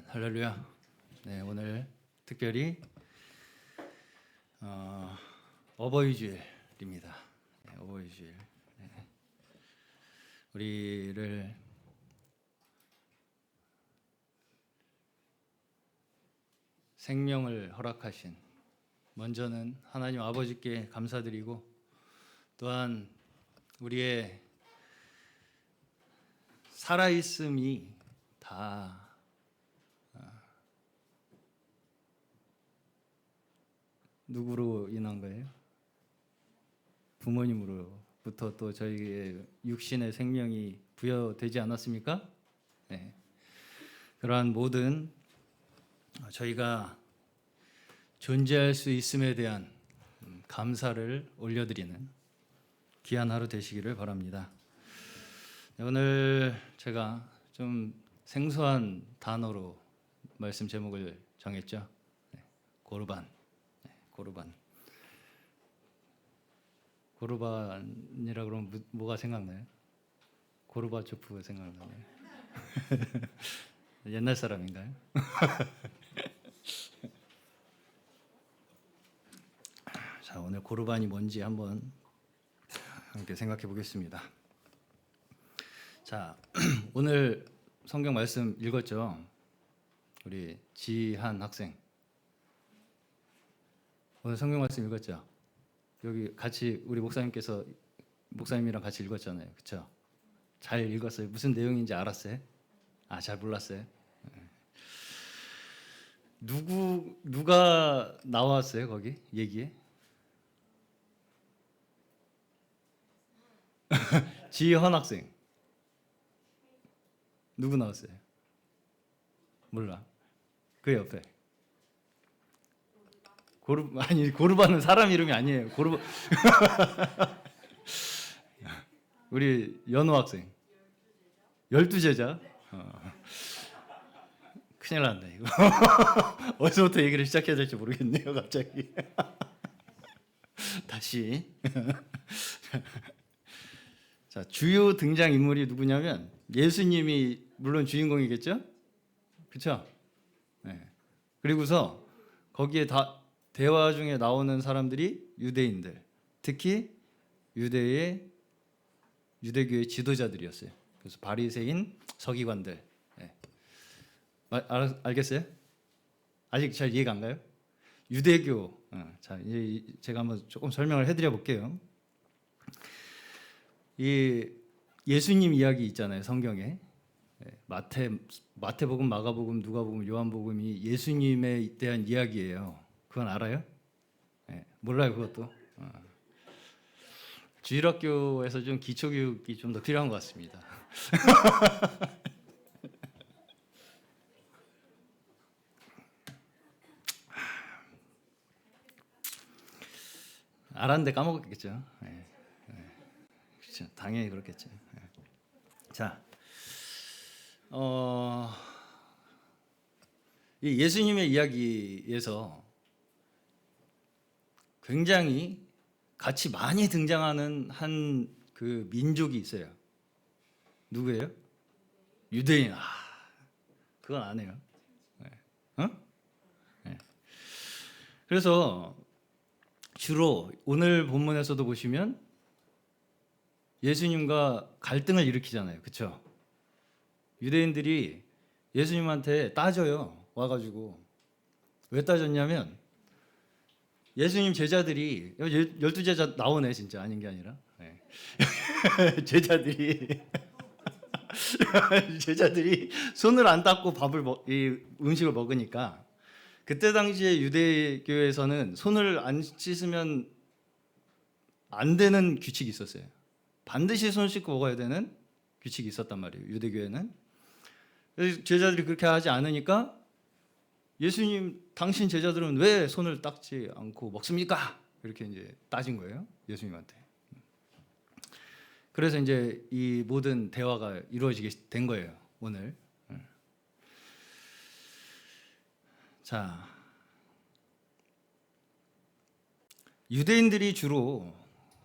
할렐루야. 네, 오늘 특별히 어버이주일입니다. 네, 어버이주일. 네. 우리를 생명을 허락하신 먼저는 하나님 아버지께 감사드리고, 또한 우리의 살아있음이 다 누구로 인한 거예요? 부모님으로부터 또 저희의 육신의 생명이 부여되지 않았습니까? 네. 그러한 모든 저희가 존재할 수 있음에 대한 감사를 올려드리는 귀한 하루 되시기를 바랍니다. 네, 오늘 제가 좀 생소한 단어로 말씀 제목을 정했죠. 네, 고르반. 고르반이라 그러면 뭐가 생각나요? 고르바초프가 생각나요. 옛날 사람인가요? 자, 오늘 고르반이 뭔지 한번 함께 생각해 보겠습니다. 자, 오늘 성경 말씀 읽었죠? 우리 지한 학생. 오늘 성경 말씀 읽었죠? 여기 같이 우리 목사님이랑 같이 읽었잖아요. 그렇죠? 잘 읽었어요. 무슨 내용인지 알았어요? 잘 몰랐어요. 누가 나왔어요? 거기 얘기에? 지현 학생. 누구 나왔어요? 몰라. 그 옆에. 고르바는 사람 이름이 아니에요. 우리 연호 학생. 12제자. 큰일 난다 이거. 어디서부터 얘기를 시작해야 될지 모르겠네요. 갑자기. 다시. 자, 주요 등장 인물이 누구냐면 예수님이 물론 주인공이겠죠? 그렇죠? 네. 그리고서 거기에 대화 중에 나오는 사람들이 유대인들, 특히 유대교의 지도자들이었어요. 그래서 바리새인, 서기관들. 네. 알겠어요? 아직 잘 이해가 안 가요? 유대교. 자, 이제 제가 한번 조금 설명을 해드려 볼게요. 이 예수님 이야기 있잖아요, 성경에. 마태복음, 마가복음, 누가복음, 요한복음이 예수님에 대한 이야기예요. 그건 알아요? 네, 몰라요, 그것도. 주일학교에서 좀 기초교육이 좀 더 필요한 것 같습니다. 알았는데 까먹었겠죠. 네, 그렇죠. 당연히 그렇겠죠. 네. 자, 이 예수님의 이야기에서 굉장히 같이 많이 등장하는 한 그 민족이 있어요. 누구예요? 유대인. 그건 안 해요. 네. 네. 그래서 주로 오늘 본문에서도 보시면 예수님과 갈등을 일으키잖아요. 그렇죠? 유대인들이 예수님한테 따져요. 와가지고. 왜 따졌냐면 예수님 제자들이 12제자 나오네, 진짜. 아닌 게 아니라. 네. 제자들이 손을 안 닦고 이 음식을 먹으니까, 그때 당시에 유대교에서는 손을 안 씻으면 안 되는 규칙이 있었어요. 반드시 손 씻고 먹어야 되는 규칙이 있었단 말이에요, 유대교에는. 그래서 제자들이 그렇게 하지 않으니까 예수님, 당신 제자들은 왜 손을 닦지 않고 먹습니까? 이렇게 이제 따진 거예요, 예수님한테. 그래서 이제 이 모든 대화가 이루어지게 된 거예요, 오늘. 자, 유대인들이 주로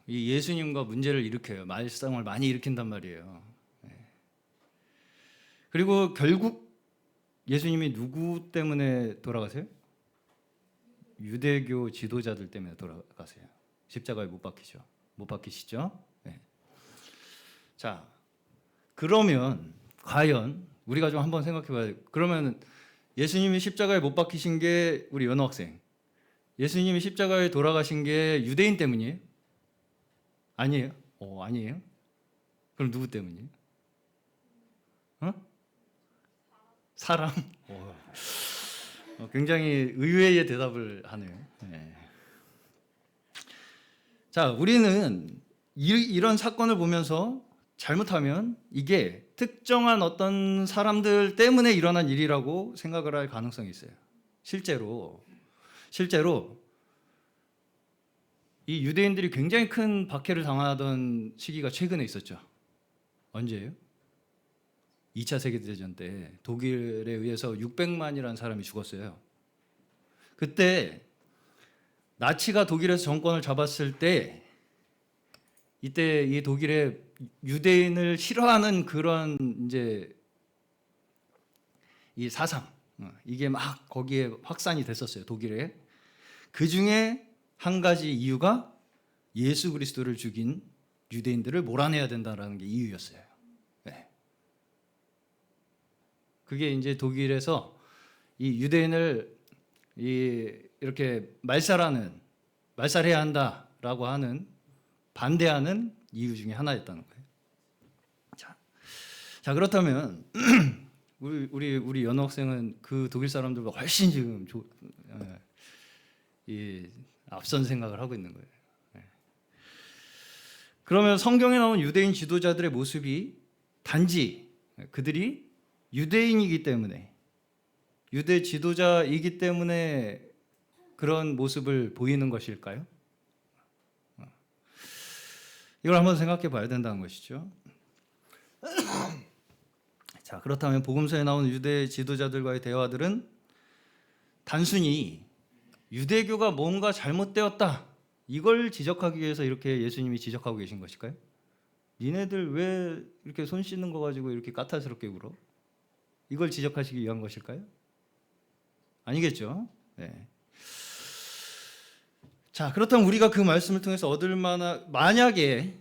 이 예수님과 문제를 일으켜요. 말썽을 많이 일으킨단 말이에요. 그리고 결국 예수님이 누구 때문에 돌아가세요? 유대교 지도자들 때문에 돌아가세요. 십자가에 못 박히죠. 못 박히시죠? 네. 자, 그러면 과연 우리가 좀 한번 생각해 봐야 돼요. 그러면 예수님이 십자가에 못 박히신 게 우리 연호 학생, 예수님이 십자가에 돌아가신 게 유대인 때문이에요? 아니에요? 아니에요? 그럼 누구 때문이에요? 사람? 굉장히 의외의 대답을 하네요. 네. 자, 우리는 이런 사건을 보면서 잘못하면 이게 특정한 어떤 사람들 때문에 일어난 일이라고 생각을 할 가능성이 있어요. 실제로 이 유대인들이 굉장히 큰 박해를 당하던 시기가 최근에 있었죠. 언제예요? 2차 세계대전 때 독일에 의해서 600만이라는 사람이 죽었어요. 그때 나치가 독일에서 정권을 잡았을 때 이때 이 독일의 유대인을 싫어하는 그런 이제 이 사상, 이게 막 거기에 확산이 됐었어요. 독일에. 그 중에 한 가지 이유가 예수 그리스도를 죽인 유대인들을 몰아내야 된다라는 게 이유였어요. 네. 그게 이제 독일에서 이 유대인을 이렇게 말살해야 한다라고 하는 반대하는 이유 중에 하나였다는 거예요. 자 그렇다면 우리 연호 학생은 그 독일 사람들보다 훨씬 지금 앞선 생각을 하고 있는 거예요. 그러면 성경에 나온 유대인 지도자들의 모습이 단지 그들이 유대인이기 때문에, 유대 지도자이기 때문에 그런 모습을 보이는 것일까요? 이걸 한번 생각해 봐야 된다는 것이죠. 자, 그렇다면 복음서에 나온 유대 지도자들과의 대화들은 단순히 유대교가 뭔가 잘못되었다, 이걸 지적하기 위해서 이렇게 예수님이 지적하고 계신 것일까요? 니네들 왜 이렇게 손 씻는 거 가지고 이렇게 까탈스럽게 울어? 이걸 지적하시기 위한 것일까요? 아니겠죠. 네. 자, 그렇다면 우리가 그 말씀을 통해서 얻을 만한, 만약에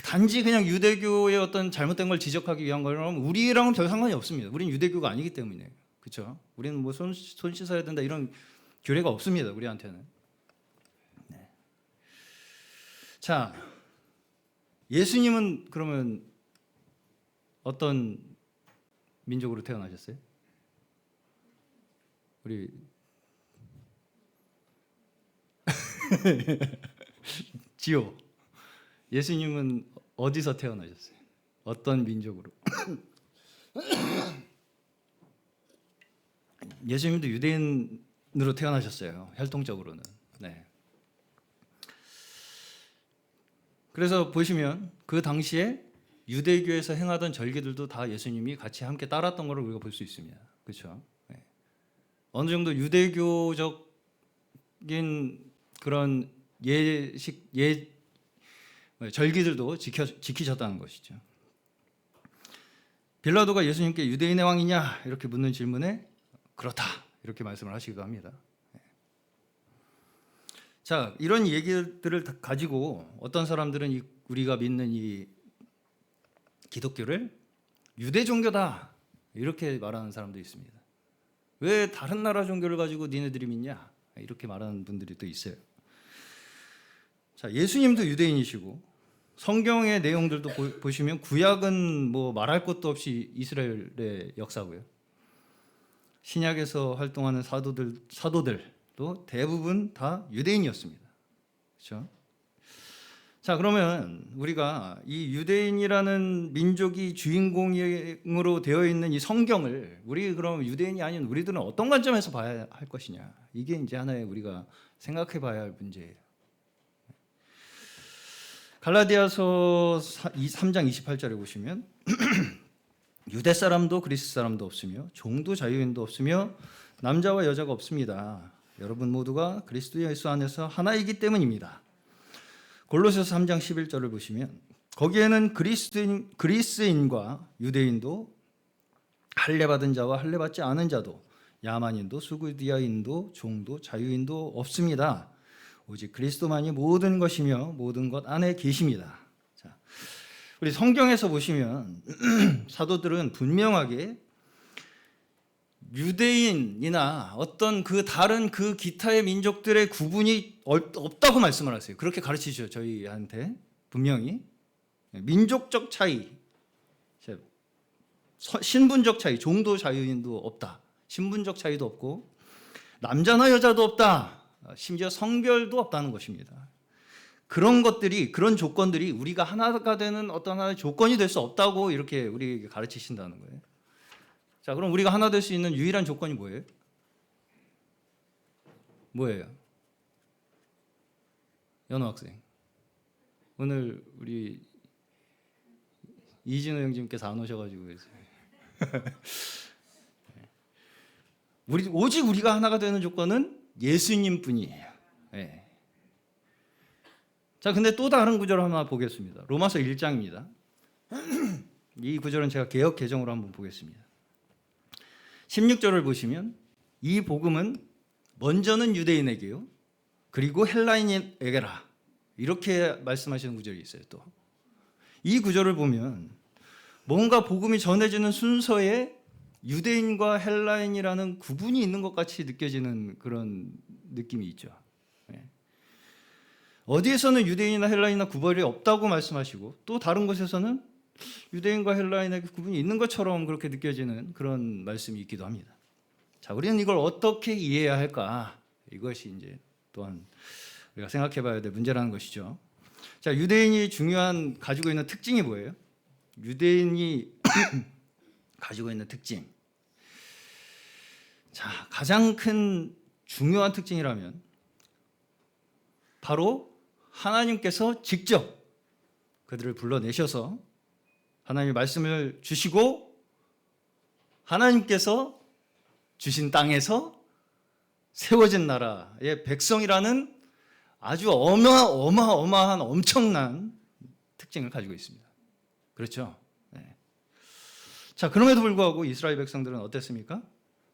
단지 그냥 유대교의 어떤 잘못된 걸 지적하기 위한 거라면 우리랑은 별 상관이 없습니다. 우리는 유대교가 아니기 때문에. 그렇죠? 우리는 뭐 손 씻어야 된다 이런 규례가 없습니다. 우리한테는. 네. 자, 예수님은 그러면 어떤 민족으로 태어나셨어요? 우리 지호, 예수님은 어디서 태어나셨어요? 어떤 민족으로? 예수님도 유대인으로 태어나셨어요. 혈통적으로는. 네. 그래서 보시면 그 당시에 유대교에서 행하던 절기들도 다 예수님이 같이 함께 따랐던 것을 우리가 볼 수 있습니다. 그렇죠? 네. 어느 정도 유대교적인 그런 절기들도 지키셨다는 것이죠. 빌라도가 예수님께 유대인의 왕이냐 이렇게 묻는 질문에 그렇다 이렇게 말씀을 하시기도 합니다. 자, 이런 얘기들을 가지고 어떤 사람들은 우리가 믿는 이 기독교를 유대 종교다 이렇게 말하는 사람도 있습니다. 왜 다른 나라 종교를 가지고 니네들이 믿냐 이렇게 말하는 분들이 또 있어요. 자, 예수님도 유대인이시고 성경의 내용들도 보시면 구약은 뭐 말할 것도 없이 이스라엘의 역사고요. 신약에서 활동하는 사도들도 대부분 다 유대인이었습니다. 그렇죠? 자, 그러면 우리가 이 유대인이라는 민족이 주인공으로 되어 있는 이 성경을 우리 그럼 유대인이 아닌 우리들은 어떤 관점에서 봐야 할 것이냐, 이게 이제 하나의 우리가 생각해 봐야 할 문제예요. 갈라디아서 3장 28절에 보시면 유대 사람도 그리스 사람도 없으며 종도 자유인도 없으며 남자와 여자가 없습니다. 여러분 모두가 그리스도 예수 안에서 하나이기 때문입니다. 골로새서 3장 11절을 보시면 거기에는 그리스인과 유대인도 할례 받은 자와 할례 받지 않은 자도, 야만인도 수구디아인도 종도 자유인도 없습니다. 오직 그리스도만이 모든 것이며 모든 것 안에 계십니다. 자, 우리 성경에서 보시면 사도들은 분명하게 유대인이나 어떤 그 다른 그 기타의 민족들의 구분이 없다고 말씀을 하세요. 그렇게 가르치죠. 저희한테 분명히 민족적 차이, 신분적 차이, 종도 자유인도 없다. 신분적 차이도 없고 남자나 여자도 없다. 심지어 성별도 없다는 것입니다. 그런 것들이, 그런 조건들이 우리가 하나가 되는 어떤 하나의 조건이 될 수 없다고 이렇게 우리에게 가르치신다는 거예요. 자, 그럼 우리가 하나 될 수 있는 유일한 조건이 뭐예요? 뭐예요? 연호 학생. 오늘 우리 이진호 형님께서 안 오셔가지고 오직 우리가 하나가 되는 조건은 예수님뿐이에요. 네. 자, 근데 또 다른 구절을 하나 보겠습니다. 로마서 1장입니다. 이 구절은 제가 개역 개정으로 한번 보겠습니다. 16절을 보시면 이 복음은 먼저는 유대인에게요, 그리고 헬라인에게라, 이렇게 말씀하시는 구절이 있어요. 또 이 구절을 보면 뭔가 복음이 전해지는 순서에 유대인과 헬라인이라는 구분이 있는 것 같이 느껴지는 그런 느낌이 있죠. 어디에서는 유대인이나 헬라인이나 구별이 없다고 말씀하시고 또 다른 곳에서는 유대인과 헬라인의 구분이 있는 것처럼 그렇게 느껴지는 그런 말씀이 있기도 합니다. 자, 우리는 이걸 어떻게 이해해야 할까? 이것이 이제 또한 우리가 생각해 봐야 될 문제라는 것이죠. 자, 유대인이 가지고 있는 특징이 뭐예요? 유대인이 가지고 있는 특징. 자, 가장 큰 중요한 특징이라면 바로 하나님께서 직접 그들을 불러내셔서 하나님의 말씀을 주시고 하나님께서 주신 땅에서 세워진 나라의 백성이라는 아주 어마어마한 엄청난 특징을 가지고 있습니다. 그렇죠? 네. 자, 그럼에도 불구하고 이스라엘 백성들은 어땠습니까?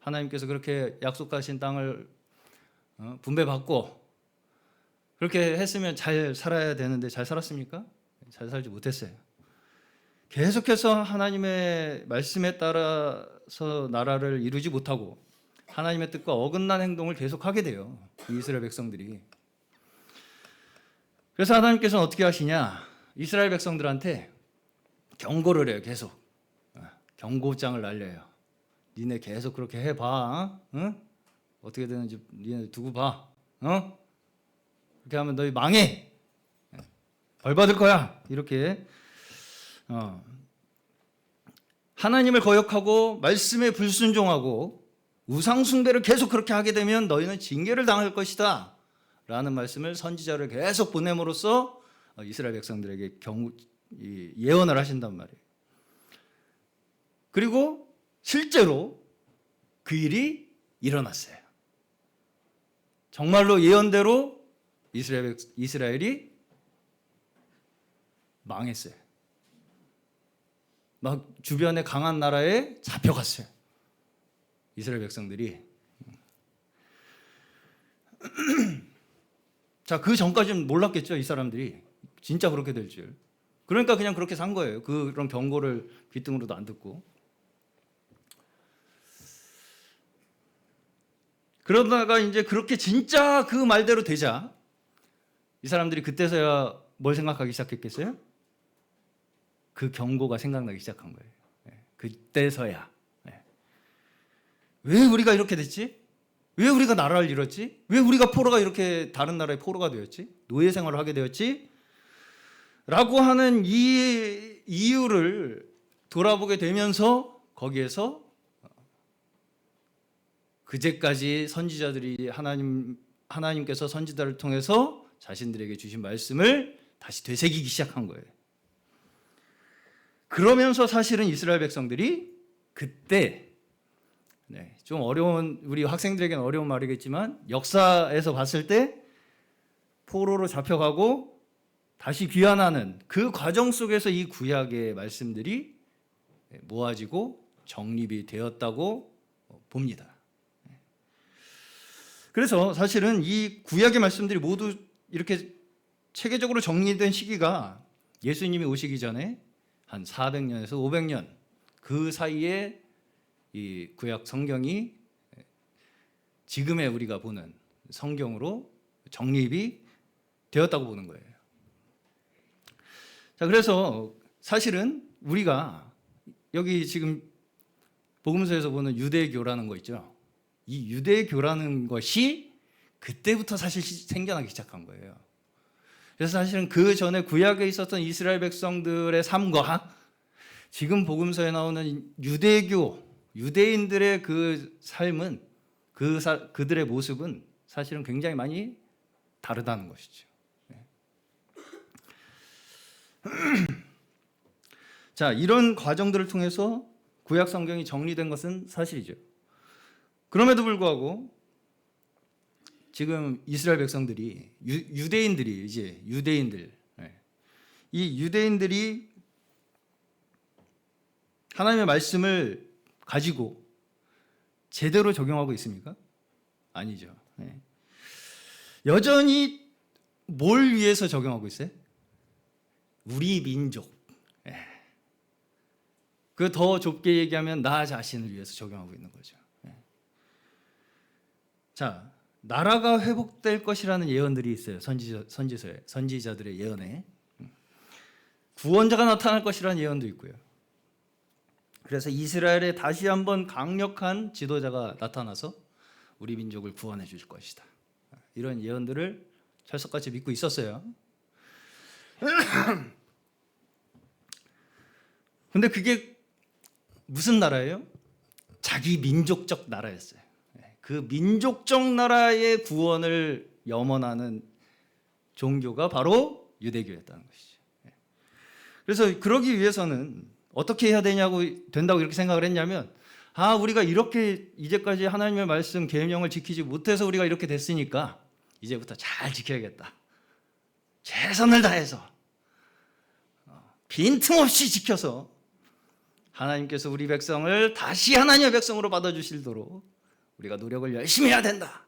하나님께서 그렇게 약속하신 땅을 분배받고 그렇게 했으면 잘 살아야 되는데 잘 살았습니까? 잘 살지 못했어요. 계속해서 하나님의 말씀에 따라서 나라를 이루지 못하고 하나님의 뜻과 어긋난 행동을 계속하게 돼요. 이스라엘 백성들이. 그래서 하나님께서는 어떻게 하시냐? 이스라엘 백성들한테 경고를 해요. 계속 경고장을 날려요. 니네 계속 그렇게 해봐. 응? 어떻게 되는지 니네 두고 봐. 그렇게 하면 너희 망해. 벌 받을 거야. 이렇게 하나님을 거역하고 말씀에 불순종하고 우상 숭배를 계속 그렇게 하게 되면 너희는 징계를 당할 것이다 라는 말씀을 선지자를 계속 보냄으로써 이스라엘 백성들에게 예언을 하신단 말이에요. 그리고 실제로 그 일이 일어났어요. 정말로 예언대로 이스라엘이 망했어요. 막 주변의 강한 나라에 잡혀갔어요. 이스라엘 백성들이. 자, 그 전까지는 몰랐겠죠, 이 사람들이. 진짜 그렇게 될 줄. 그러니까 그냥 그렇게 산 거예요. 그런 경고를 귀등으로도 안 듣고. 그러다가 이제 그렇게 진짜 그 말대로 되자 이 사람들이 그때서야 뭘 생각하기 시작했겠어요? 그 경고가 생각나기 시작한 거예요. 그때서야. 왜 우리가 이렇게 됐지? 왜 우리가 나라를 잃었지? 왜 우리가 포로가 이렇게 다른 나라의 포로가 되었지? 노예 생활을 하게 되었지? 라고 하는 이 이유를 돌아보게 되면서 거기에서 그제까지 선지자들이 하나님께서 선지자를 통해서 자신들에게 주신 말씀을 다시 되새기기 시작한 거예요. 그러면서 사실은 이스라엘 백성들이 그때 좀 어려운, 우리 학생들에게는 어려운 말이겠지만 역사에서 봤을 때 포로로 잡혀가고 다시 귀환하는 그 과정 속에서 이 구약의 말씀들이 모아지고 정립이 되었다고 봅니다. 그래서 사실은 이 구약의 말씀들이 모두 이렇게 체계적으로 정리된 시기가 예수님이 오시기 전에 한 400년에서 500년 그 사이에 이 구약 성경이 지금의 우리가 보는 성경으로 정립이 되었다고 보는 거예요. 자, 그래서 사실은 우리가 여기 지금 복음서에서 보는 유대교라는 거 있죠. 이 유대교라는 것이 그때부터 사실 생겨나기 시작한 거예요. 그래서 사실은 그 전에 구약에 있었던 이스라엘 백성들의 삶과 지금 복음서에 나오는 유대교, 유대인들의 그 삶은 그들의 모습은 사실은 굉장히 많이 다르다는 것이죠. 자, 이런 과정들을 통해서 구약 성경이 정리된 것은 사실이죠. 그럼에도 불구하고 지금 이스라엘 백성들이 유대인들이 이제 유대인들 이 유대인들이 하나님의 말씀을 가지고 제대로 적용하고 있습니까? 아니죠. 여전히 뭘 위해서 적용하고 있어요? 우리 민족. 그 더 좁게 얘기하면 나 자신을 위해서 적용하고 있는 거죠. 자, 나라가 회복될 것이라는 예언들이 있어요. 선지서에, 선지자들의 예언에 구원자가 나타날 것이라는 예언도 있고요. 그래서 이스라엘에 다시 한번 강력한 지도자가 나타나서 우리 민족을 구원해 줄 것이다. 이런 예언들을 철석같이 믿고 있었어요. 근데 그게 무슨 나라예요? 자기 민족적 나라였어요. 그 민족적 나라의 구원을 염원하는 종교가 바로 유대교였다는 것이죠. 그래서 그러기 위해서는 어떻게 해야 된다고 이렇게 생각을 했냐면, 우리가 이렇게 이제까지 하나님의 말씀 계명을 지키지 못해서 우리가 이렇게 됐으니까 이제부터 잘 지켜야겠다. 최선을 다해서 빈틈없이 지켜서 하나님께서 우리 백성을 다시 하나님의 백성으로 받아주시도록 우리가 노력을 열심히 해야 된다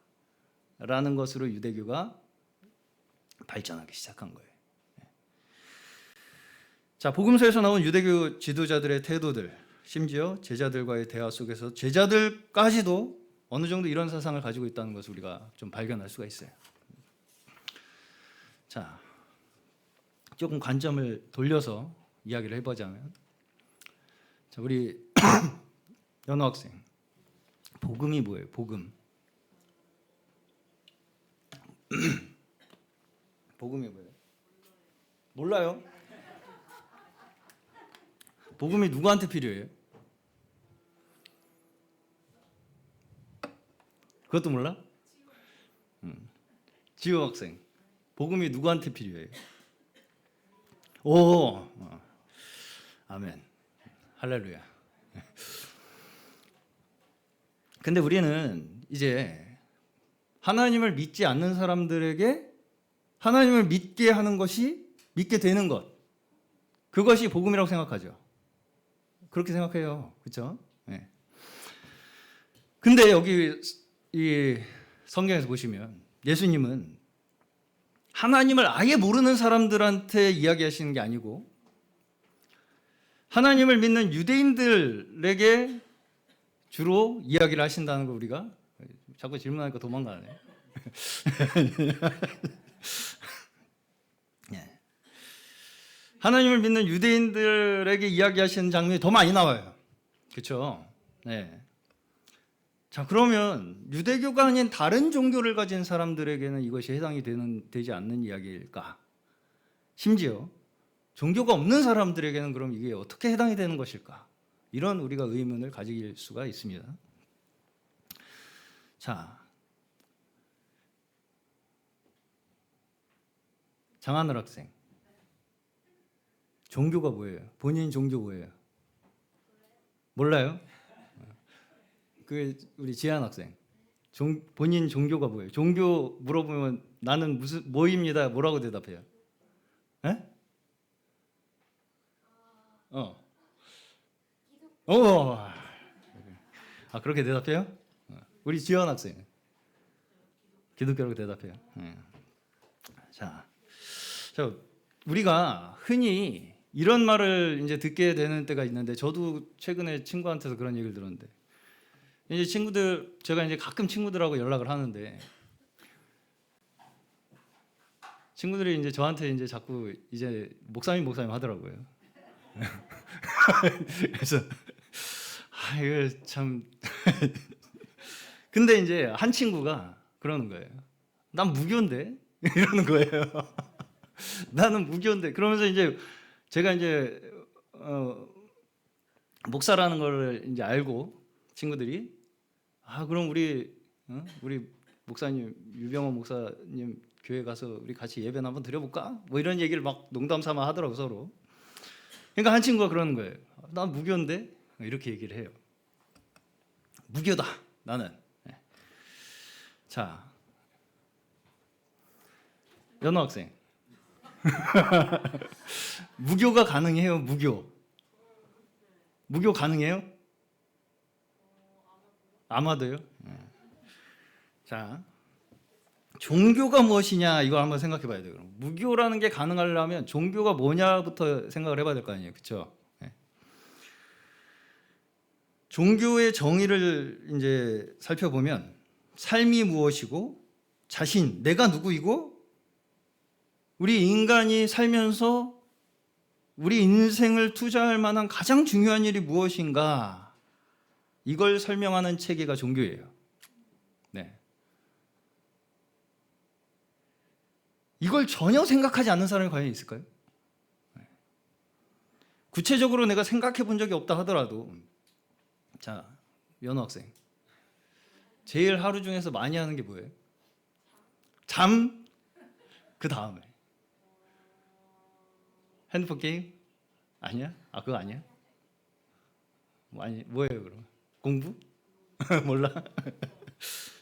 라는 것으로 유대교가 발전하기 시작한 거예요. 자, 복음서에서 나온 유대교 지도자들의 태도들, 심지어 제자들과의 대화 속에서 제자들까지도 어느 정도 이런 사상을 가지고 있다는 것을 우리가 좀 발견할 수가 있어요. 자, 조금 관점을 돌려서 이야기를 해보자면, 자, 우리 연호 학생, 복음이 뭐예요? 복음. 복음이 뭐예요? 몰라요? 복음이 누구한테 필요해요? 그것도 몰라? 지호 학생, 복음이 누구한테 필요해요? 오, 아멘, 할렐루야. 근데 우리는 이제 하나님을 믿지 않는 사람들에게 하나님을 믿게 하는 것이, 믿게 되는 것, 그것이 복음이라고 생각하죠. 그렇게 생각해요. 그렇죠? 네. 근데 여기 이 성경에서 보시면 예수님은 하나님을 아예 모르는 사람들한테 이야기하시는 게 아니고 하나님을 믿는 유대인들에게 주로 이야기를 하신다는 거, 우리가 자꾸 질문하니까 도망가네. 네. 하나님을 믿는 유대인들에게 이야기하시는 장면이 더 많이 나와요. 그렇죠? 네. 자, 그러면 유대교가 아닌 다른 종교를 가진 사람들에게는 이것이 해당이 되지 않는 이야기일까? 심지어 종교가 없는 사람들에게는 그럼 이게 어떻게 해당이 되는 것일까? 이런 우리가 의문을 가질 수가 있습니다. 자, 장하늘 학생, 종교가 뭐예요? 본인 종교 뭐예요? 몰라요? 그 우리 지한 학생, 본인 종교가 뭐예요? 종교 물어보면 나는 무슨 뭐입니다. 뭐라고 대답해요? 에? 아, 그렇게 대답해요? 우리 지원 학생 기독교라고 대답해요. 자, 우리가 흔히 이런 말을 이제 듣게 되는 때가 있는데, 저도 최근에 친구한테서 그런 얘기를 들었는데, 이제 제가 이제 가끔 친구들하고 연락을 하는데, 친구들이 이제 저한테 이제 자꾸 이제 목사님 하더라고요. 그래서 이거 참 근데 이제 한 친구가 그러는 거예요. 난 무교인데 이러는 거예요. 나는 무교인데. 그러면서 이제 제가 이제 목사라는 걸 이제 알고 친구들이 그럼 우리 목사님 유병원 목사님 교회 가서 우리 같이 예배나 한번 드려볼까? 뭐 이런 얘기를 막 농담 삼아 하더라고 서로. 그러니까 한 친구가 그러는 거예요. 난 무교인데 이렇게 얘기를 해요. 무교다 나는. 자, 연호 학생. 무교가 가능해요? 무교 가능해요? 아마도요? 자, 종교가 무엇이냐 이거 한번 생각해 봐야 돼요. 무교라는 게 가능하려면 종교가 뭐냐부터 생각을 해봐야 될 거 아니에요. 그렇죠? 종교의 정의를 이제 살펴보면 삶이 무엇이고 내가 누구이고 우리 인간이 살면서 우리 인생을 투자할 만한 가장 중요한 일이 무엇인가, 이걸 설명하는 체계가 종교예요. 네. 이걸 전혀 생각하지 않는 사람이 과연 있을까요? 구체적으로 내가 생각해 본 적이 없다 하더라도, 자, 연호 학생, 제일 하루 중에서 많이 하는 게 뭐예요? 잠, 그 다음에 핸드폰 게임? 아니야? 그거 아니야? 뭐예요 그럼? 공부? 몰라?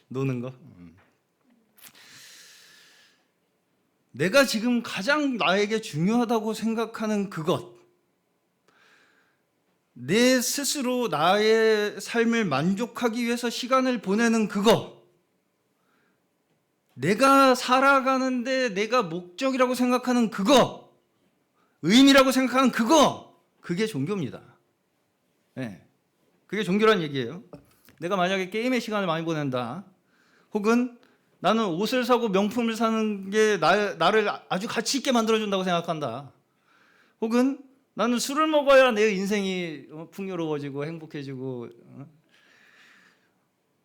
노는 거? 내가 지금 가장 나에게 중요하다고 생각하는 그것, 내 스스로 나의 삶을 만족하기 위해서 시간을 보내는 그거, 내가 살아가는데 내가 목적이라고 생각하는 그거, 의미라고 생각하는 그거, 그게 종교입니다. 네. 그게 종교란 얘기예요. 내가 만약에 게임에 시간을 많이 보낸다, 혹은 나는 옷을 사고 명품을 사는 게 나를 아주 가치 있게 만들어준다고 생각한다, 혹은 나는 술을 먹어야 내 인생이 풍요로워지고 행복해지고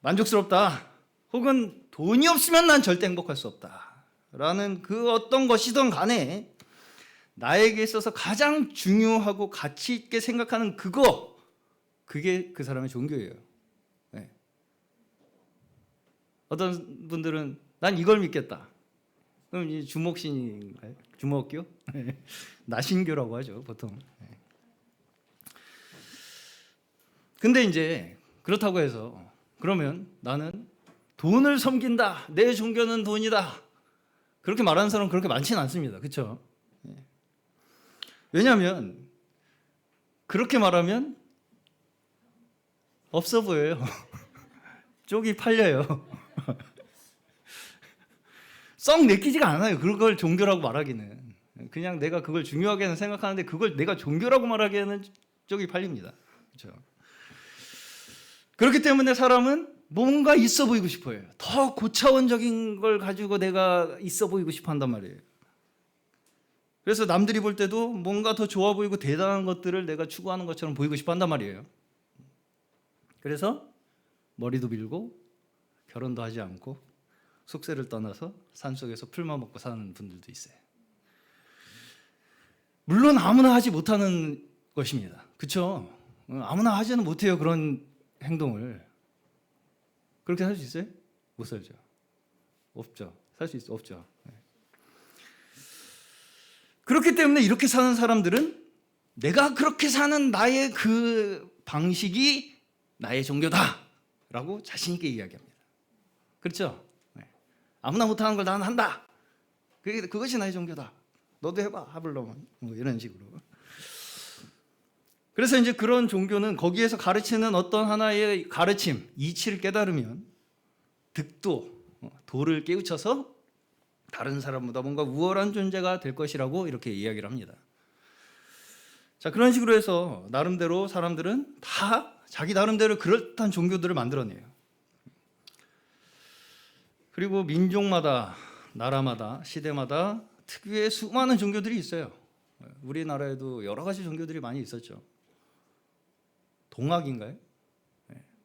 만족스럽다, 혹은 돈이 없으면 난 절대 행복할 수 없다 라는 그 어떤 것이든 간에 나에게 있어서 가장 중요하고 가치 있게 생각하는 그게 그 사람의 종교예요. 네. 어떤 분들은 난 이걸 믿겠다. 그럼 이 주목신인가요? 주목교? 나신교라고 하죠 보통. 근데 이제 그렇다고 해서 그러면 나는 돈을 섬긴다, 내 종교는 돈이다, 그렇게 말하는 사람은 그렇게 많지는 않습니다. 그렇죠? 왜냐하면 그렇게 말하면 없어 보여요. 쪽이 팔려요. 썩 내키지가 않아요. 그걸 종교라고 말하기는. 그냥 내가 그걸 중요하게는 생각하는데 그걸 내가 종교라고 말하기에는 쪽이 팔립니다. 그렇죠? 그렇기 때문에 사람은 뭔가 있어 보이고 싶어요. 더 고차원적인 걸 가지고 내가 있어 보이고 싶어 한단 말이에요. 그래서 남들이 볼 때도 뭔가 더 좋아 보이고 대단한 것들을 내가 추구하는 것처럼 보이고 싶어 한단 말이에요. 그래서 머리도 밀고 결혼도 하지 않고 속세를 떠나서 산속에서 풀만 먹고 사는 분들도 있어요. 물론 아무나 하지 못하는 것입니다. 그렇죠? 아무나 하지는 못해요. 그런 행동을. 그렇게 살 수 있어요? 못 살죠. 없죠. 살 수 있어? 없죠. 그렇기 때문에 이렇게 사는 사람들은 내가 그렇게 사는 나의 그 방식이 나의 종교다 라고 자신 있게 이야기합니다. 그렇죠? 아무나 못하는 걸 나는 한다, 그것이 나의 종교다, 너도 해봐 하블로만, 뭐 이런 식으로. 그래서 이제 그런 종교는 거기에서 가르치는 어떤 하나의 가르침, 이치를 깨달으면 득도, 도를 깨우쳐서 다른 사람보다 뭔가 우월한 존재가 될 것이라고 이렇게 이야기를 합니다. 자, 그런 식으로 해서 나름대로 사람들은 다 자기 나름대로 그럴듯한 종교들을 만들어내요. 그리고 민족마다, 나라마다, 시대마다 특유의 수많은 종교들이 있어요. 우리나라에도 여러 가지 종교들이 많이 있었죠. 동학인가요?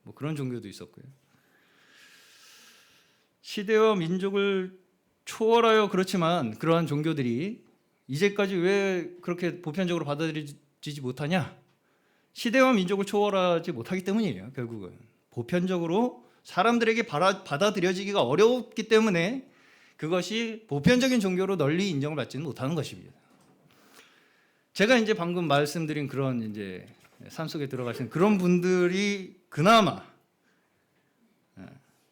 뭐 그런 종교도 있었고요. 시대와 민족을 초월하여 그렇지만 그러한 종교들이 이제까지 왜 그렇게 보편적으로 받아들여지지 못하냐? 시대와 민족을 초월하지 못하기 때문이에요. 결국은 보편적으로 사람들에게 받아들여지기가 어렵기 때문에 그것이 보편적인 종교로 널리 인정을 받지는 못하는 것입니다. 제가 이제 방금 말씀드린 그런 이제 산속에 들어가신 그런 분들이 그나마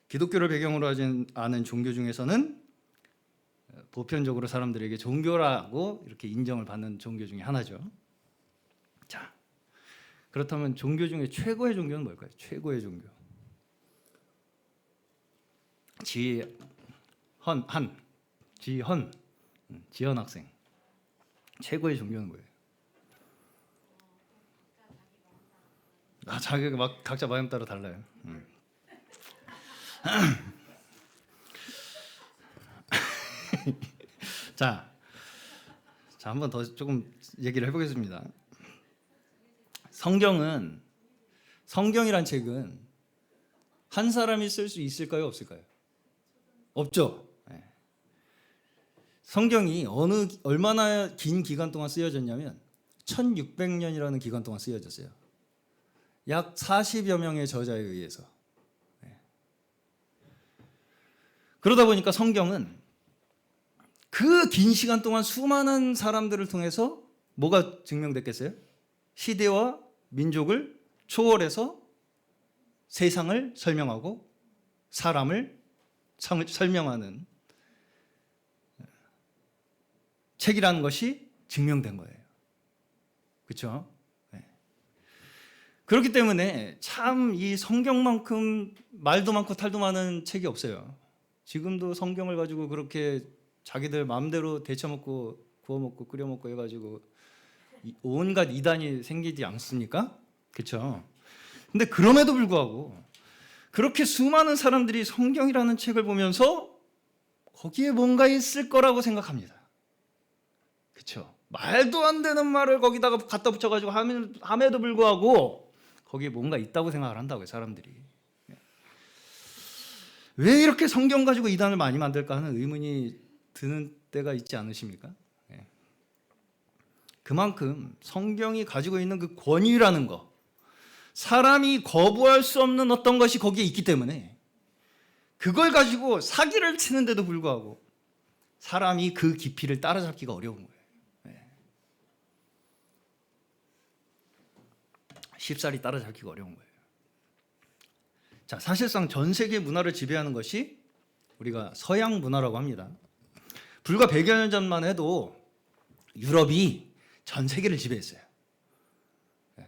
기독교를 배경으로 하지 않은 종교 중에서는 보편적으로 사람들에게 종교라고 이렇게 인정을 받는 종교 중에 하나죠. 자, 그렇다면 종교 중에 최고의 종교는 뭘까요? 최고의 종교. 지현 학생. 최고의 종교는 뭐예요? 자기가 막 각자 마음 따라 달라요. 자, 한번 더 조금 얘기를 해보겠습니다. 성경이란 책은 한 사람이 쓸 수 있을까요, 없을까요? 없죠. 성경이 얼마나 긴 기간 동안 쓰여졌냐면 1600년이라는 기간 동안 쓰여졌어요. 약 40여 명의 저자에 의해서. 그러다 보니까 성경은 그 긴 시간 동안 수많은 사람들을 통해서 뭐가 증명됐겠어요? 시대와 민족을 초월해서 세상을 설명하고 사람을 설명하는 책이라는 것이 증명된 거예요. 그렇죠? 그렇기 때문에 참 이 성경만큼 말도 많고 탈도 많은 책이 없어요. 지금도 성경을 가지고 그렇게 자기들 마음대로 데쳐먹고 구워먹고 끓여먹고 해가지고 온갖 이단이 생기지 않습니까? 그렇죠? 근데 그럼에도 불구하고 그렇게 수많은 사람들이 성경이라는 책을 보면서 거기에 뭔가 있을 거라고 생각합니다. 그렇죠? 말도 안 되는 말을 거기다가 갖다 붙여가지고 함에도 불구하고 거기에 뭔가 있다고 생각을 한다고요, 사람들이. 왜 이렇게 성경 가지고 이단을 많이 만들까 하는 의문이 드는 때가 있지 않으십니까? 그만큼 성경이 가지고 있는 그 권위라는 거, 사람이 거부할 수 없는 어떤 것이 거기에 있기 때문에 그걸 가지고 사기를 치는데도 불구하고 사람이 그 깊이를 따라잡기가 어려운 거예요. 쉽사리 따라잡기가 어려운 거예요. 자, 사실상 전 세계 문화를 지배하는 것이 우리가 서양 문화라고 합니다. 불과 100여 년 전만 해도 유럽이 전 세계를 지배했어요.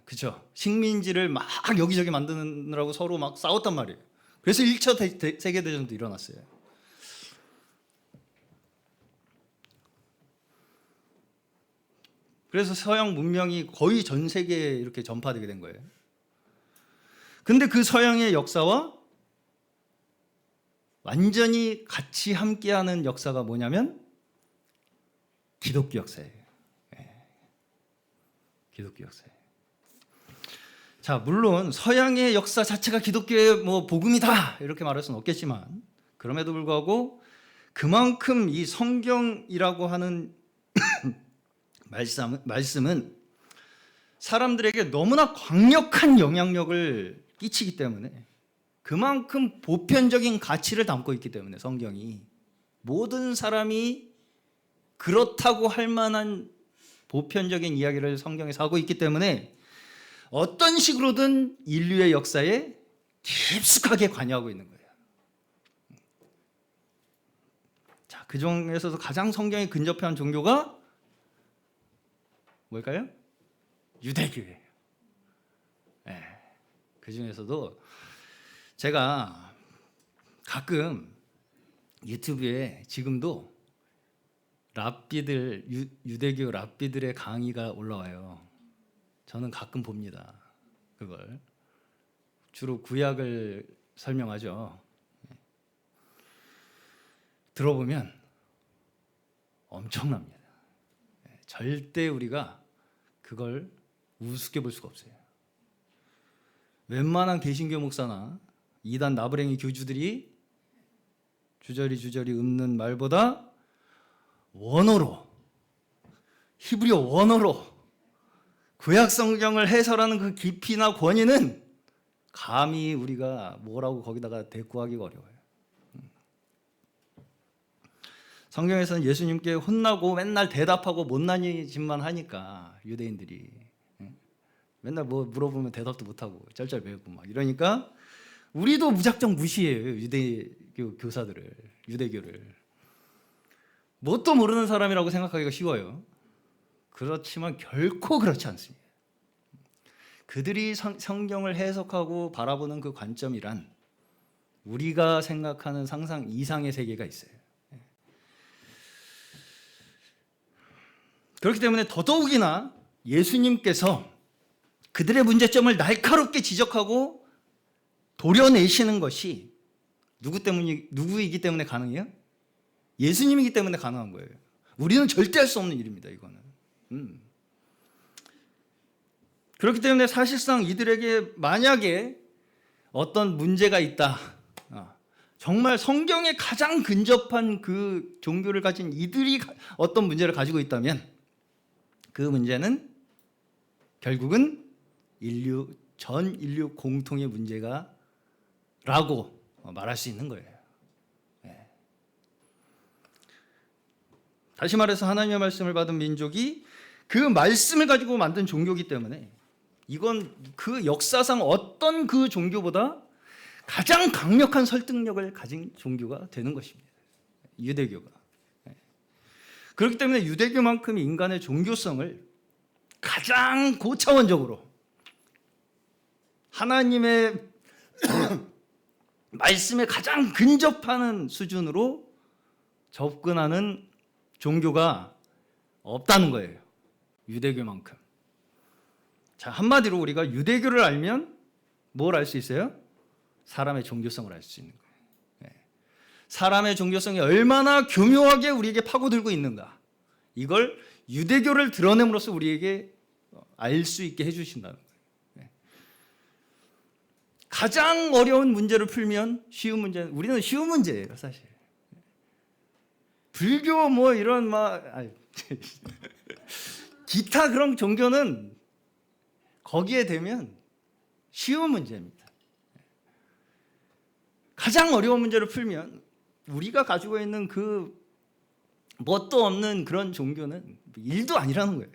그렇죠? 식민지를 막 여기저기 만드느라고 서로 막 싸웠단 말이에요. 그래서 1차 세계대전도 일어났어요. 그래서 서양 문명이 거의 전 세계에 이렇게 전파되게 된 거예요. 근데 그 서양의 역사와 완전히 같이 함께하는 역사가 뭐냐면 기독교 역사예요. 기독교 역사예요. 자, 물론 서양의 역사 자체가 기독교의 뭐 복음이다 이렇게 말할 수는 없겠지만 그럼에도 불구하고 그만큼 이 성경이라고 하는 말씀은 사람들에게 너무나 강력한 영향력을 끼치기 때문에 그만큼 보편적인 가치를 담고 있기 때문에 성경이 모든 사람이 그렇다고 할 만한 보편적인 이야기를 성경에서 하고 있기 때문에 어떤 식으로든 인류의 역사에 깊숙하게 관여하고 있는 거예요. 자, 그 중에서도 가장 성경에 근접한 종교가 뭘까요? 유대교예요. 그 중에서도 제가 가끔 유튜브에 지금도 랍비들, 유대교 랍비들의 강의가 올라와요. 저는 가끔 봅니다. 그걸 주로 구약을 설명하죠. 들어보면 엄청납니다. 절대 우리가 그걸 우습게 볼 수가 없어요. 웬만한 개신교 목사나 이단 나부랭이 교주들이 주저리 읊는 말보다 원어로, 히브리어 원어로 구약 성경을 해설하는 그 깊이나 권위는 감히 우리가 뭐라고 거기다가 대꾸하기가 어려워요. 성경에서는 예수님께 혼나고 맨날 대답하고 못난 짓만 하니까 유대인들이 맨날 뭐 물어보면 대답도 못하고 짤짤 배우고 막 이러니까 우리도 무작정 무시해요. 유대교 교사들을, 유대교를. 뭣도 모르는 사람이라고 생각하기가 쉬워요. 그렇지만 결코 그렇지 않습니다. 그들이 성경을 해석하고 바라보는 그 관점이란 우리가 생각하는 상상 이상의 세계가 있어요. 그렇기 때문에 더더욱이나 예수님께서 그들의 문제점을 날카롭게 지적하고 도려내시는 것이 누구이기 때문에 가능해요? 예수님이기 때문에 가능한 거예요. 우리는 절대 할 수 없는 일입니다. 이거는. 그렇기 때문에 사실상 이들에게 만약에 어떤 문제가 있다, 정말 성경에 가장 근접한 그 종교를 가진 이들이 어떤 문제를 가지고 있다면 그 문제는 결국은 전 인류 공통의 문제가 라고 말할 수 있는 거예요. 다시 말해서 하나님의 말씀을 받은 민족이 그 말씀을 가지고 만든 종교이기 때문에 이건 그 역사상 어떤 그 종교보다 가장 강력한 설득력을 가진 종교가 되는 것입니다. 유대교가. 그렇기 때문에 유대교만큼 인간의 종교성을 가장 고차원적으로 하나님의 말씀에 가장 근접하는 수준으로 접근하는 종교가 없다는 거예요. 유대교만큼. 자, 한마디로 우리가 유대교를 알면 뭘 알 수 있어요? 사람의 종교성을 알 수 있는 거예요. 사람의 종교성이 얼마나 교묘하게 우리에게 파고들고 있는가. 이걸 유대교를 드러냄으로써 우리에게 알 수 있게 해주신다는 거예요. 가장 어려운 문제를 풀면 쉬운 문제, 우리는 쉬운 문제예요, 사실. 불교 뭐 이런 기타 그런 종교는 거기에 되면 쉬운 문제입니다. 가장 어려운 문제를 풀면 우리가 가지고 있는 그 뭣도 없는 그런 종교는 일도 아니라는 거예요.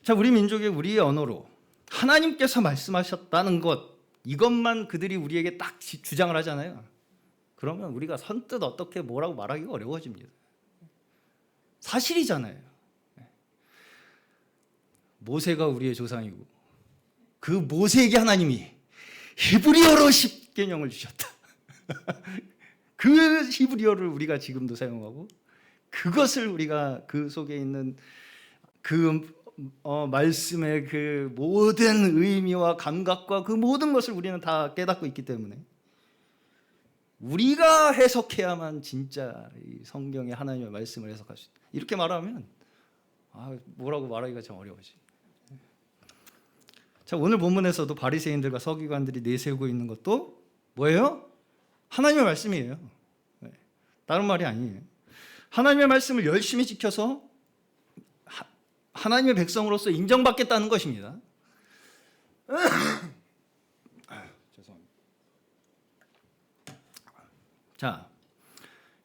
자, 우리 민족의 우리의 언어로 하나님께서 말씀하셨다는 것, 이것만 그들이 우리에게 딱 주장을 하잖아요. 그러면 우리가 선뜻 어떻게 뭐라고 말하기가 어려워집니다. 사실이잖아요. 모세가 우리의 조상이고 그 모세에게 하나님이 히브리어로 십계명을 주셨다. 그 히브리어를 우리가 지금도 사용하고 그것을 우리가 그 속에 있는 그 말씀의 그 모든 의미와 감각과 그 모든 것을 우리는 다 깨닫고 있기 때문에 우리가 해석해야만 진짜 이 성경의 하나님의 말씀을 해석할 수 있다. 이렇게 말하면 뭐라고 말하기가 참 어려워지. 자, 오늘 본문에서도 바리새인들과 서기관들이 내세우고 있는 것도 뭐예요? 하나님의 말씀이에요. 다른 말이 아니에요. 하나님의 말씀을 열심히 지켜서 하나님의 백성으로서 인정받겠다는 것입니다. 죄송합니다. 자,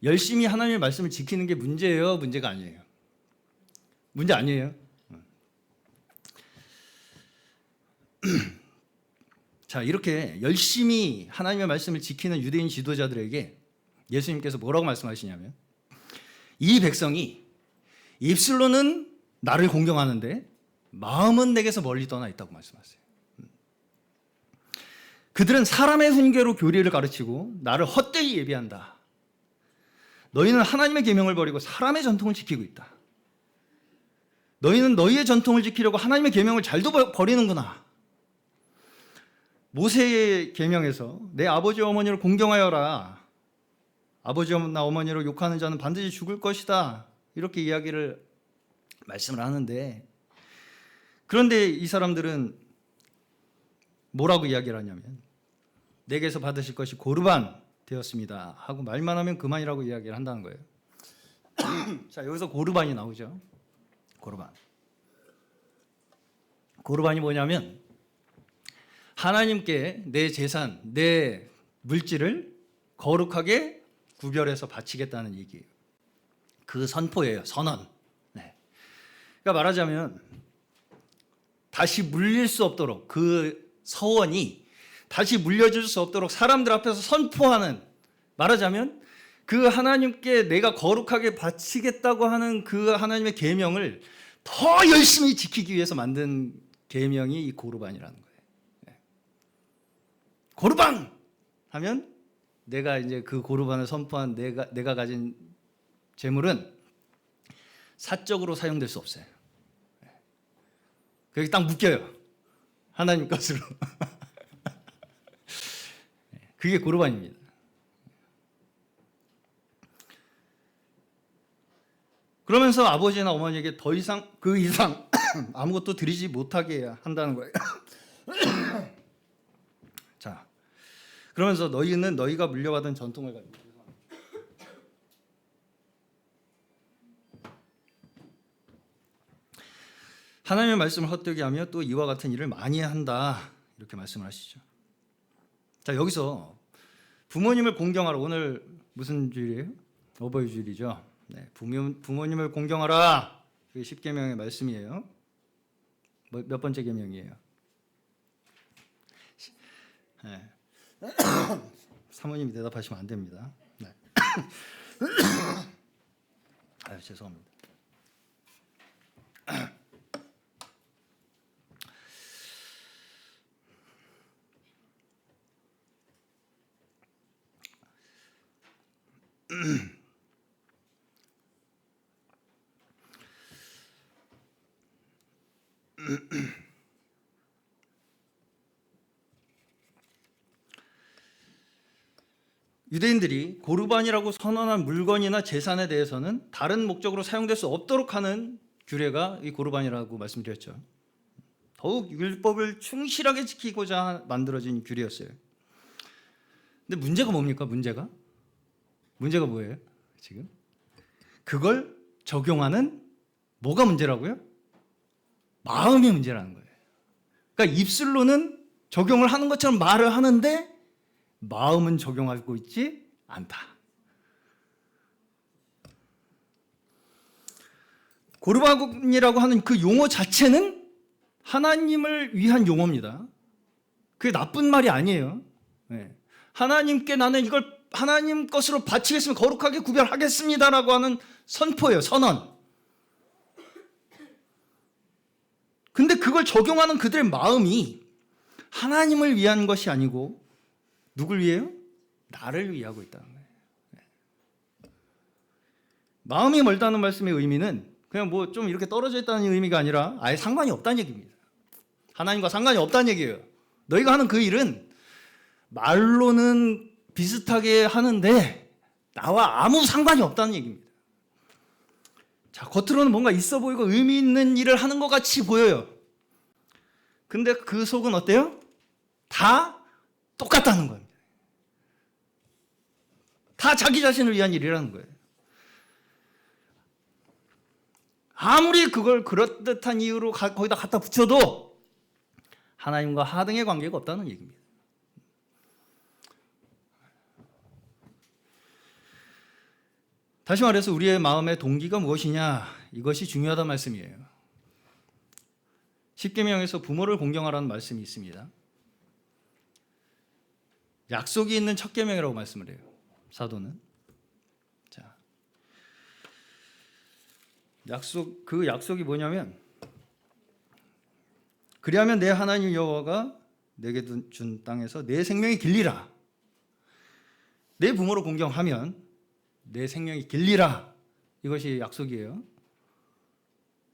열심히 하나님의 말씀을 지키는 게 문제예요? 문제가 아니에요? 문제 아니에요? 자, 이렇게 열심히 하나님의 말씀을 지키는 유대인 지도자들에게 예수님께서 뭐라고 말씀하시냐면 이 백성이 입술로는 나를 공경하는데 마음은 내게서 멀리 떠나 있다고 말씀하세요. 그들은 사람의 훈계로 교리를 가르치고 나를 헛되이 예비한다. 너희는 하나님의 계명을 버리고 사람의 전통을 지키고 있다. 너희는 너희의 전통을 지키려고 하나님의 계명을 잘도 버리는구나. 모세의 계명에서 내 아버지 어머니를 공경하여라. 아버지나 어머니를 욕하는 자는 반드시 죽을 것이다. 이렇게 이야기를 말씀을 하는데, 그런데 이 사람들은 뭐라고 이야기를 하냐면 내게서 받으실 것이 고르반 되었습니다 하고 말만 하면 그만이라고 이야기를 한다는 거예요. 자, 여기서 고르반이 나오죠. 고르반이 뭐냐면 하나님께 내 재산, 내 물질을 거룩하게 구별해서 바치겠다는 얘기예요. 그 선포예요. 선언. 네. 그러니까 말하자면 다시 물릴 수 없도록, 그 서원이 다시 물려줄 수 없도록 사람들 앞에서 선포하는, 말하자면 그 하나님께 내가 거룩하게 바치겠다고 하는 그 하나님의 계명을 더 열심히 지키기 위해서 만든 계명이 이 고르반이라는 거예요. 고르반 하면 내가 이제 그 고르반을 선포한 내가 가진 재물은 사적으로 사용될 수 없어요. 그게 딱 묶여요. 하나님 것으로. 그게 고르반입니다. 그러면서 아버지나 어머니에게 더 이상 그 이상 아무것도 드리지 못하게 한다는 거예요. 자, 그러면서 너희는 너희가 물려받은 전통을 가지고, 하나님의 말씀을 헛되게 하며 또 이와 같은 일을 많이 한다, 이렇게 말씀을 하시죠. 자, 여기서 부모님을 공경하라. 오늘 무슨 주일이에요? 어버이 주일이죠. 네, 부모님을 공경하라. 그게 10계명의 말씀이에요. 몇 번째 계명이에요? 네. 사모님이 대답하시면 안 됩니다. 네. 아유, 죄송합니다. 유대인들이 고르반이라고 선언한 물건이나 재산에 대해서는 다른 목적으로 사용될 수 없도록 하는 규례가 이 고르반이라고 말씀드렸죠. 더욱 율법을 충실하게 지키고자 만들어진 규례였어요. 근데 문제가 뭡니까? 문제가 뭐예요? 지금 그걸 적용하는 뭐가 문제라고요? 마음이 문제라는 거예요. 그러니까 입술로는 적용을 하는 것처럼 말을 하는데 마음은 적용하고 있지 않다. 고르반이라고 하는 그 용어 자체는 하나님을 위한 용어입니다. 그게 나쁜 말이 아니에요. 네. 하나님께 나는 이걸 하나님 것으로 바치겠습니다. 거룩하게 구별하겠습니다라고 하는 선포예요. 선언. 근데 그걸 적용하는 그들의 마음이 하나님을 위한 것이 아니고 누굴 위해요? 나를 위하고 있다는 거예요. 마음이 멀다는 말씀의 의미는 그냥 뭐 좀 이렇게 떨어져 있다는 의미가 아니라 아예 상관이 없다는 얘기입니다. 하나님과 상관이 없다는 얘기예요. 너희가 하는 그 일은 말로는 비슷하게 하는데 나와 아무 상관이 없다는 얘기입니다. 자, 겉으로는 뭔가 있어 보이고 의미 있는 일을 하는 것 같이 보여요. 근데 그 속은 어때요? 다 똑같다는 겁니다. 다 자기 자신을 위한 일이라는 거예요. 아무리 그걸 그럴듯한 이유로 거기다 갖다 붙여도 하나님과 하등의 관계가 없다는 얘기입니다. 다시 말해서 우리의 마음의 동기가 무엇이냐, 이것이 중요하다는 말씀이에요. 십계명에서 부모를 공경하라는 말씀이 있습니다. 약속이 있는 첫 계명이라고 말씀을 해요, 사도는. 자, 그 약속이 뭐냐면, 그리하면 내 하나님 여호와가 내게 준 땅에서 내 생명이 길리라. 내 부모를 공경하면 내 생명이 길리라. 이것이 약속이에요.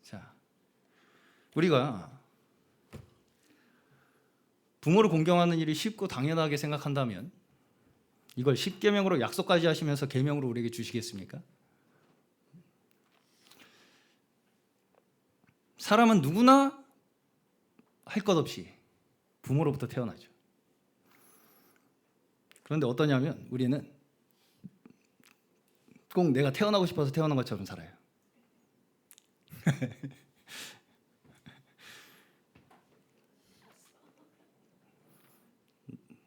자, 우리가 부모를 공경하는 일이 쉽고 당연하게 생각한다면 이걸 십계명으로 약속까지 하시면서 계명으로 우리에게 주시겠습니까? 사람은 누구나 할 것 없이 부모로부터 태어나죠. 그런데 어떠냐면 우리는 꼭 내가 태어나고 싶어서 태어난 것처럼 살아요.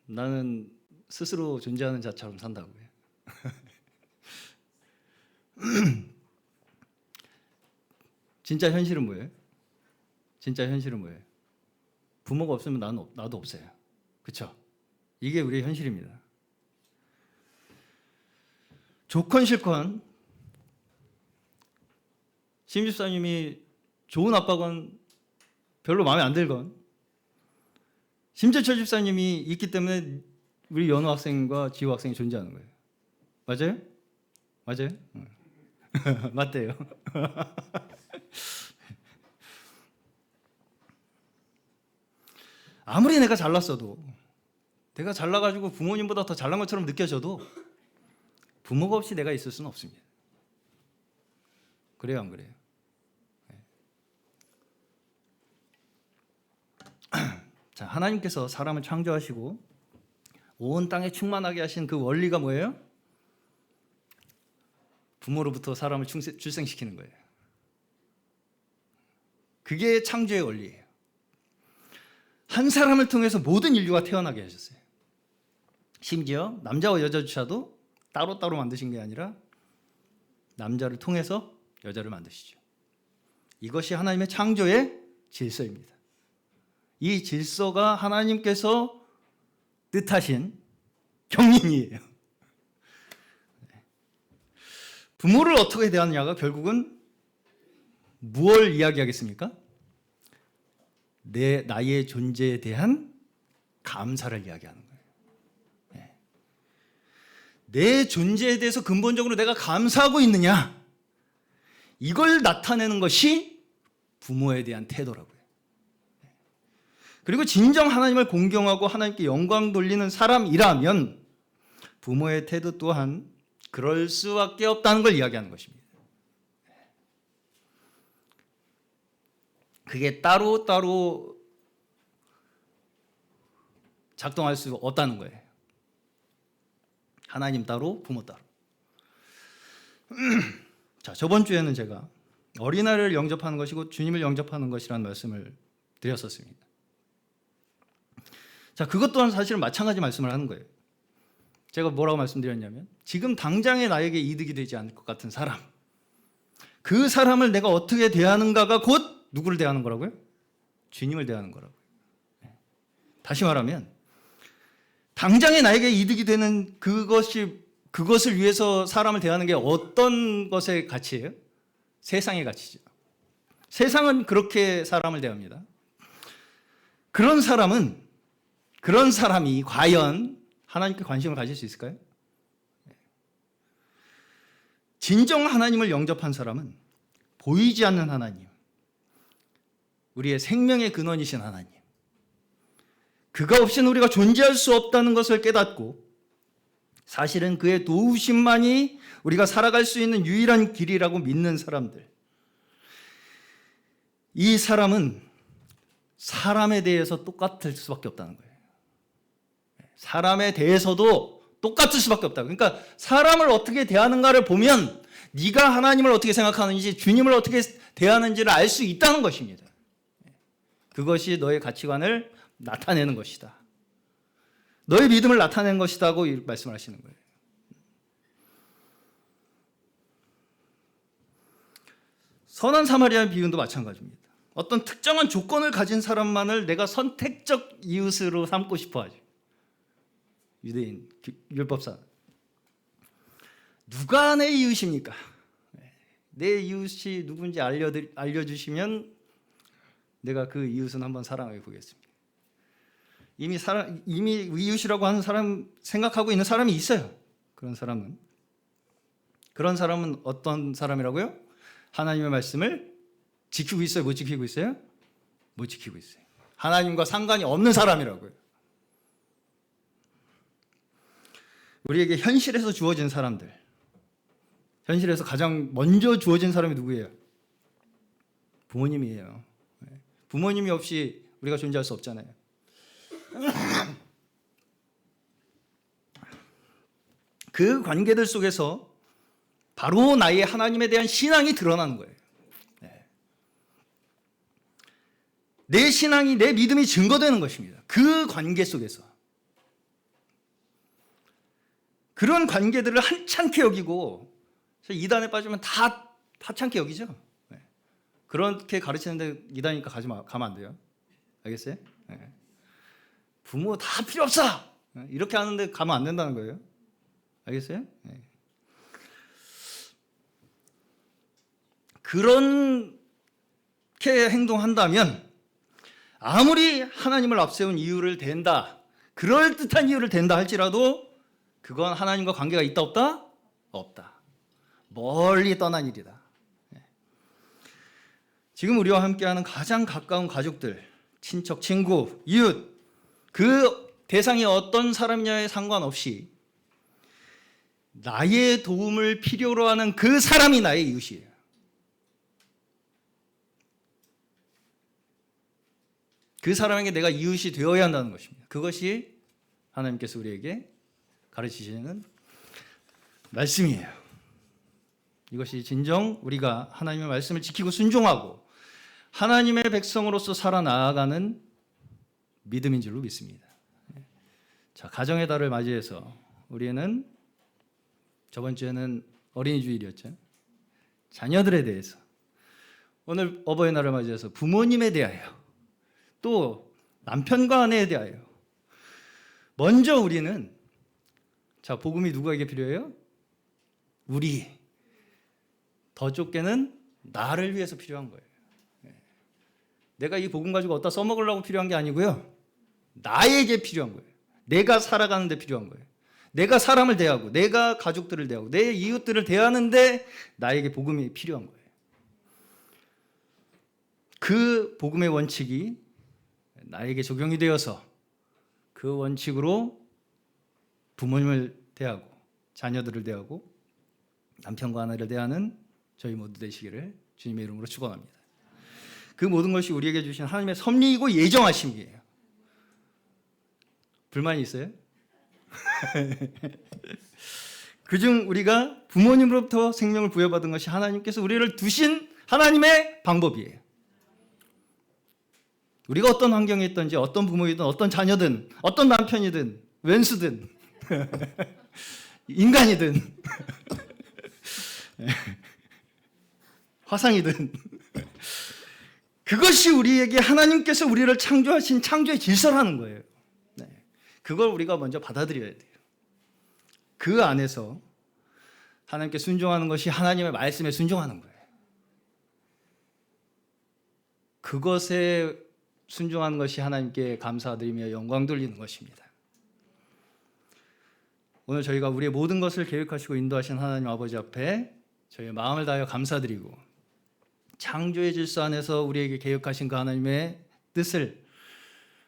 나는 스스로 존재하는 자처럼 산다고요. 진짜 현실은 뭐예요? 진짜 현실은 뭐예요? 부모가 없으면 나도 없어요. 그렇죠? 이게 우리의 현실입니다. 좋건 싫건 심집사님이 좋은 아빠건 별로 마음에 안 들건 심재철 집사님이 있기 때문에 우리 연우 학생과 지호 학생이 존재하는 거예요. 맞아요? 맞아요? 맞대요. 아무리 내가 잘났어도 내가 잘나가지고 부모님보다 더 잘난 것처럼 느껴져도 부모가 없이 내가 있을 수는 없습니다. 그래요, 안 그래요? 자, 하나님께서 사람을 창조하시고 온 땅에 충만하게 하신 그 원리가 뭐예요? 부모로부터 사람을 출생시키는 거예요. 그게 창조의 원리예요. 한 사람을 통해서 모든 인류가 태어나게 하셨어요. 심지어 남자와 여자조차도 따로따로 만드신 게 아니라 남자를 통해서 여자를 만드시죠. 이것이 하나님의 창조의 질서입니다. 이 질서가 하나님께서 뜻하신 경륜이에요. 부모를 어떻게 대하느냐가 결국은 무엇을 이야기하겠습니까? 나의 존재에 대한 감사를 이야기하는 거예요. 내 존재에 대해서 근본적으로 내가 감사하고 있느냐, 이걸 나타내는 것이 부모에 대한 태도라고요. 그리고 진정 하나님을 공경하고 하나님께 영광 돌리는 사람이라면 부모의 태도 또한 그럴 수밖에 없다는 걸 이야기하는 것입니다. 그게 따로따로 작동할 수 없다는 거예요. 하나님 따로, 부모 따로. 자, 저번 주에는 제가 어린아이를 영접하는 것이고 주님을 영접하는 것이라는 말씀을 드렸었습니다. 자, 그것 또한 사실은 마찬가지 말씀을 하는 거예요. 제가 뭐라고 말씀드렸냐면 지금 당장에 나에게 이득이 되지 않을 것 같은 사람, 그 사람을 내가 어떻게 대하는가가 곧 누구를 대하는 거라고요? 주님을 대하는 거라고요. 다시 말하면 당장에 나에게 이득이 되는 그것을 위해서 사람을 대하는 게 어떤 것의 가치예요? 세상의 가치죠. 세상은 그렇게 사람을 대합니다. 그런 사람이 과연 하나님께 관심을 가질 수 있을까요? 진정 하나님을 영접한 사람은 보이지 않는 하나님, 우리의 생명의 근원이신 하나님, 그가 없이는 우리가 존재할 수 없다는 것을 깨닫고 사실은 그의 도우심만이 우리가 살아갈 수 있는 유일한 길이라고 믿는 사람들, 이 사람은 사람에 대해서 똑같을 수밖에 없다는 거예요. 사람에 대해서도 똑같을 수밖에 없다. 그러니까 사람을 어떻게 대하는가를 보면 네가 하나님을 어떻게 생각하는지, 주님을 어떻게 대하는지를 알 수 있다는 것입니다. 그것이 너의 가치관을 나타내는 것이다. 너의 믿음을 나타내는 것이다고 말씀을 하시는 거예요. 선한 사마리아 비유도 마찬가지입니다. 어떤 특정한 조건을 가진 사람만을 내가 선택적 이웃으로 삼고 싶어 하죠. 유대인, 율법사. 누가 내 이웃입니까? 내 이웃이 누군지 알려주시면 내가 그 이웃은 한번 사랑해 보겠습니다. 이미 이웃이라고 하는 사람 생각하고 있는 사람이 있어요. 그런 사람은 어떤 사람이라고요? 하나님의 말씀을 지키고 있어요? 못 지키고 있어요? 못 지키고 있어요. 하나님과 상관이 없는 사람이라고요. 우리에게 현실에서 주어진 사람들, 현실에서 가장 먼저 주어진 사람이 누구예요? 부모님이에요. 부모님이 없이 우리가 존재할 수 없잖아요. 그 관계들 속에서 바로 나의 하나님에 대한 신앙이 드러나는 거예요. 내 신앙이, 내 믿음이 증거되는 것입니다. 그 관계 속에서. 그런 관계들을 하찮게 여기고, 이단에 빠지면 다 하찮게 여기죠. 그렇게 가르치는데 이단이니까 가면 안 돼요. 알겠어요? 부모 다 필요 없어! 이렇게 하는데 가면 안 된다는 거예요. 알겠어요? 그렇게 행동한다면 아무리 하나님을 앞세운 이유를 댄다, 그럴듯한 이유를 댄다 할지라도 그건 하나님과 관계가 있다 없다? 없다. 멀리 떠난 일이다. 지금 우리와 함께하는 가장 가까운 가족들, 친척, 친구, 이웃, 그 대상이 어떤 사람이냐에 상관없이 나의 도움을 필요로 하는 그 사람이 나의 이웃이에요. 그 사람에게 내가 이웃이 되어야 한다는 것입니다. 그것이 하나님께서 우리에게 가르치시는 말씀이에요. 이것이 진정 우리가 하나님의 말씀을 지키고 순종하고 하나님의 백성으로서 살아나가는 믿음인 줄로 믿습니다. 자, 가정의 달을 맞이해서 우리는 저번 주에는 어린이 주일이었죠. 자녀들에 대해서, 오늘 어버이날을 맞이해서 부모님에 대하여, 또 남편과 아내에 대하여, 먼저 우리는, 자, 복음이 누구에게 필요해요? 우리. 더 좁게는 나를 위해서 필요한 거예요. 내가 이 복음 가지고 어디다 써먹으려고 필요한 게 아니고요. 나에게 필요한 거예요. 내가 살아가는 데 필요한 거예요. 내가 사람을 대하고, 내가 가족들을 대하고, 내 이웃들을 대하는데 나에게 복음이 필요한 거예요. 그 복음의 원칙이 나에게 적용이 되어서 그 원칙으로 부모님을 대하고, 자녀들을 대하고, 남편과 아내를 대하는 저희 모두 되시기를 주님의 이름으로 축원합니다. 그 모든 것이 우리에게 주신 하나님의 섭리이고 예정하심이에요. 불만이 있어요? 그중 우리가 부모님으로부터 생명을 부여받은 것이 하나님께서 우리를 두신 하나님의 방법이에요. 우리가 어떤 환경에 있든지, 어떤 부모이든, 어떤 자녀든, 어떤 남편이든, 왼수든, 인간이든, 화상이든, 그것이 우리에게 하나님께서 우리를 창조하신 창조의 질서라는 거예요. 그걸 우리가 먼저 받아들여야 돼요. 그 안에서 하나님께 순종하는 것이 하나님의 말씀에 순종하는 거예요. 그것에 순종하는 것이 하나님께 감사드리며 영광 돌리는 것입니다. 오늘 저희가 우리의 모든 것을 계획하시고 인도하신 하나님 아버지 앞에 저희의 마음을 다하여 감사드리고, 창조의 질서 안에서 우리에게 계획하신 그 하나님의 뜻을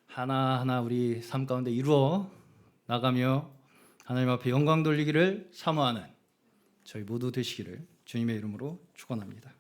하나하나 우리 삶 가운데 이루어 나가며 하나님 앞에 영광 돌리기를 사모하는 저희 모두 되시기를 주님의 이름으로 축원합니다.